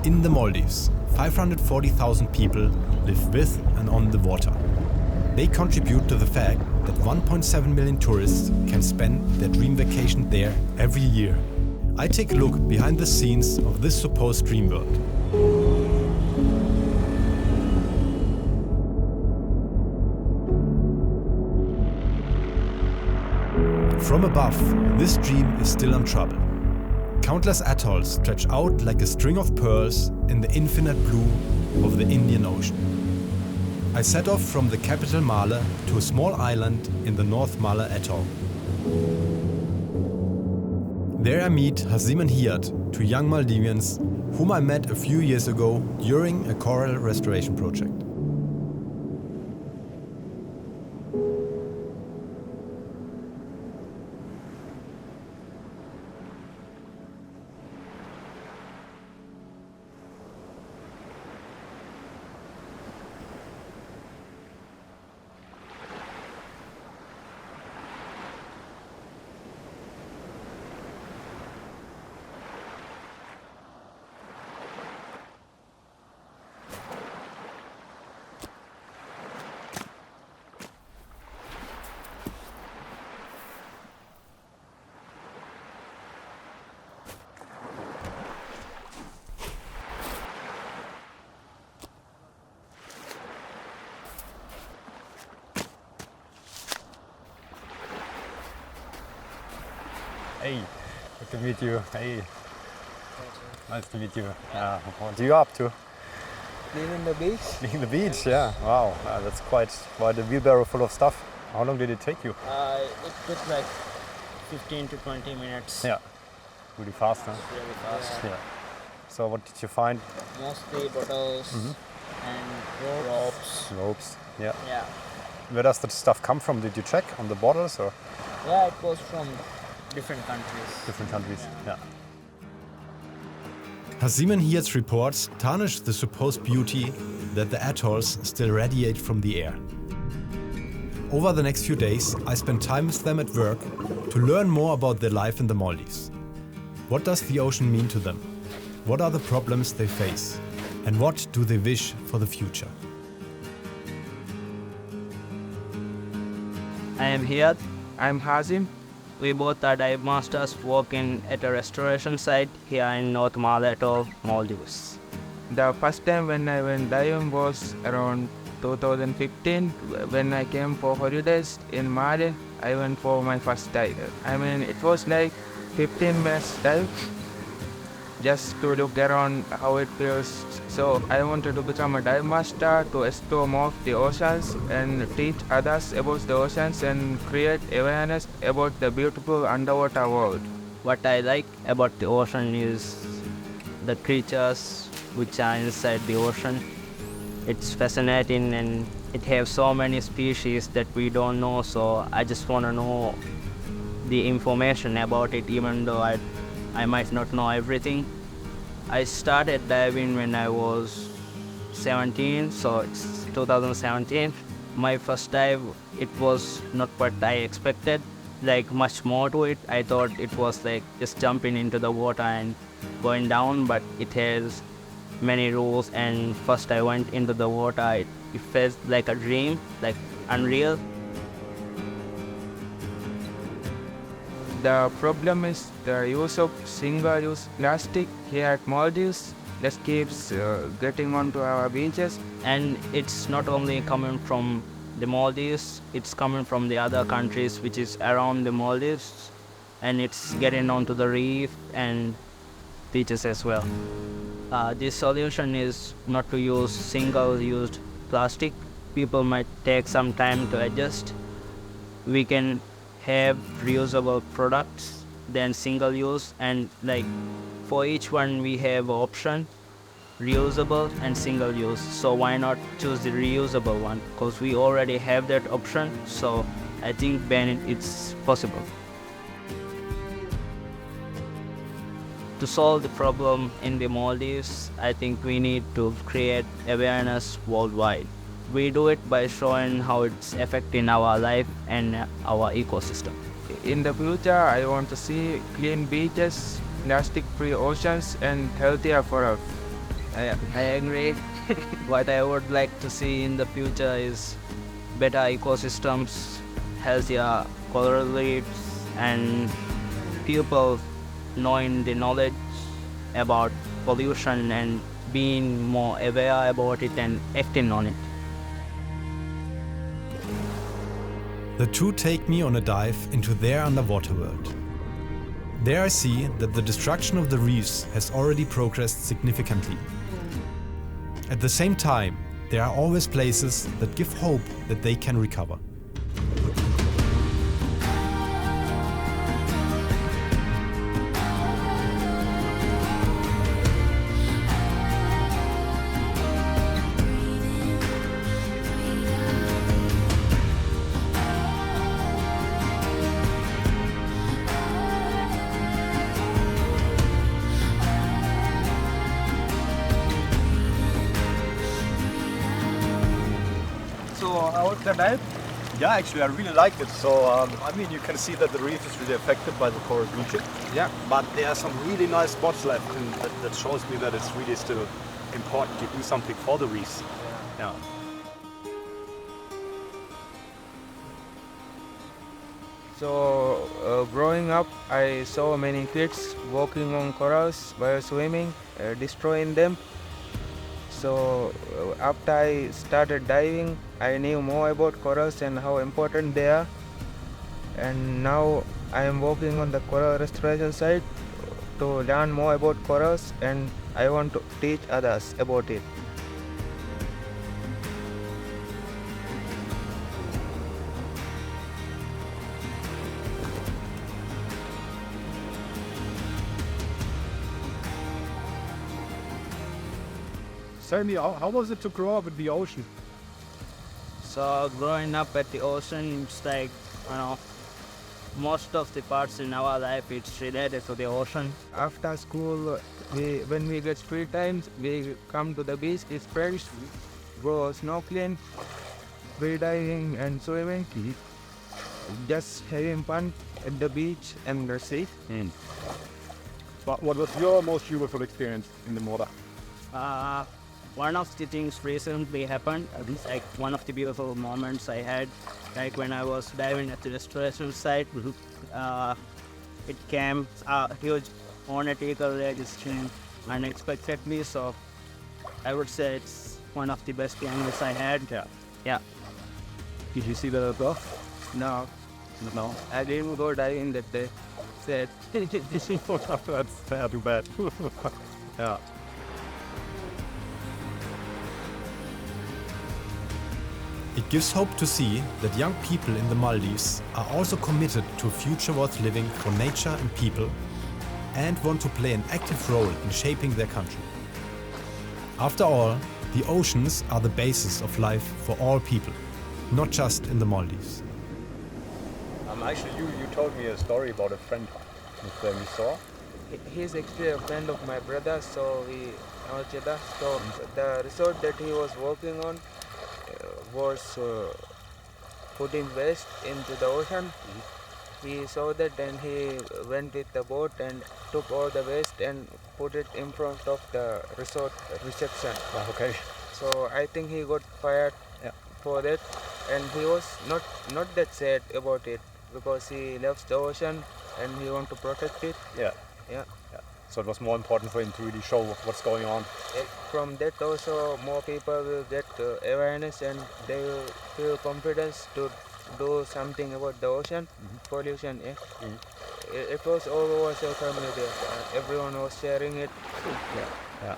In the Maldives, 540,000 people live with and on the water. They contribute to the fact that 1.7 million tourists can spend their dream vacation there every year. I take a look behind the scenes of this supposed dream world. From above, this dream is still on trouble. Countless atolls stretch out like a string of pearls in the infinite blue of the Indian Ocean. I set off from the capital Male to a small island in the North Male Atoll. There I meet Hazim and Hiyad, two young Maldivians whom I met a few years ago during a coral restoration project. Hey, good to meet you. Hey, nice to meet you. What are you up to? Cleaning the beach. Cleaning the beach, yeah. Wow, that's quite a wheelbarrow full of stuff. How long did it take you? It took like 15 to 20 minutes. Yeah, really fast, huh? Really fast. Yeah. So what did you find? Mostly bottles and ropes. Ropes, yeah. Yeah. Where does that stuff come from? Did you check on the bottles or? Yeah, it was from different countries. Different countries, yeah. Hazim and Hiyad's reports tarnish the supposed beauty that the atolls still radiate from the air. Over the next few days, I spend time with them at work to learn more about their life in the Maldives. What does the ocean mean to them? What are the problems they face? And what do they wish for the future? I am Hiyad. I'm Hazim. We both are dive masters working at a restoration site here in North Male Atoll, Maldives. The first time when I went diving was around 2015. When I came for holidays in Maldives, I went for my first dive. I mean, it was like 15 minutes dive just to look around how it feels. So I wanted to become a dive master to explore more of the oceans and teach others about the oceans and create awareness about the beautiful underwater world. What I like about the ocean is the creatures which are inside the ocean. It's fascinating and it has so many species that we don't know, so I just want to know the information about it even though I might not know everything. I started diving when I was 17, so it's 2017. My first dive, it was not what I expected, like much more to it. I thought it was like just jumping into the water and going down, but it has many rules, and first I went into the water, it felt like a dream, like unreal. The problem is the use of single-use plastic here at Maldives that keeps getting onto our beaches. And it's not only coming from the Maldives, it's coming from the other countries which is around the Maldives, and it's getting onto the reef and beaches as well. This solution is not to use single-used plastic. People might take some time to adjust. We can have reusable products than single use, and like for each one we have option reusable and single use, so why not choose the reusable one, because we already have that option. So I think then it's possible to solve the problem in the Maldives. I think we need to create awareness worldwide. We do it by showing how it's affecting our life and our ecosystem. In the future, I want to see clean beaches, plastic-free oceans, and healthier forests. I agree. What I would like to see in the future is better ecosystems, healthier coral reefs, and people knowing the knowledge about pollution and being more aware about it and acting on it. The two take me on a dive into their underwater world. There I see that the destruction of the reefs has already progressed significantly. At the same time, there are always places that give hope that they can recover. So how was the dive? Yeah, actually, I really liked it. So, I mean, you can see that the reef is really affected by the coral bleaching. Yeah. But there are some really nice spots left, and that shows me that it's really still important to do something for the reefs. Yeah. So growing up, I saw many kids walking on corals while swimming, destroying them. So after I started diving, I knew more about corals and how important they are. And now I am working on the coral restoration site to learn more about corals, and I want to teach others about it. Tell me, how was it to grow up in the ocean? So growing up at the ocean, it's like, most of the parts in our life it's related to the ocean. After school, when we get free times, we come to the beach, it's friends, go snorkeling, free diving and swimming, just having fun at the beach and the sea. But what was your most beautiful experience in the water? One of the things recently happened, like one of the beautiful moments I had, like when I was diving at the restoration site, it came a huge hornet eagle there just came unexpectedly, so I would say it's one of the best angles I had. Yeah. Did you see that as well? No, No. I didn't go diving that day. Sad. That's too bad. Yeah. It gives hope to see that young people in the Maldives are also committed to a future worth living for nature and people, and want to play an active role in shaping their country. After all, the oceans are the basis of life for all people, not just in the Maldives. Actually, you told me a story about a friend that we saw. He's actually a friend of my brother, so we know each other. So the resort that he was working on was putting waste into the ocean. He saw that and he went with the boat and took all the waste and put it in front of the resort reception. Okay. So I think he got fired for that, and he was not that sad about it because he loves the ocean and he want to protect it. Yeah. Yeah. So it was more important for him to really show what's going on. From that also more people will get awareness and they will feel confidence to do something about the ocean pollution. It was all over social media. Everyone was sharing it. Yeah.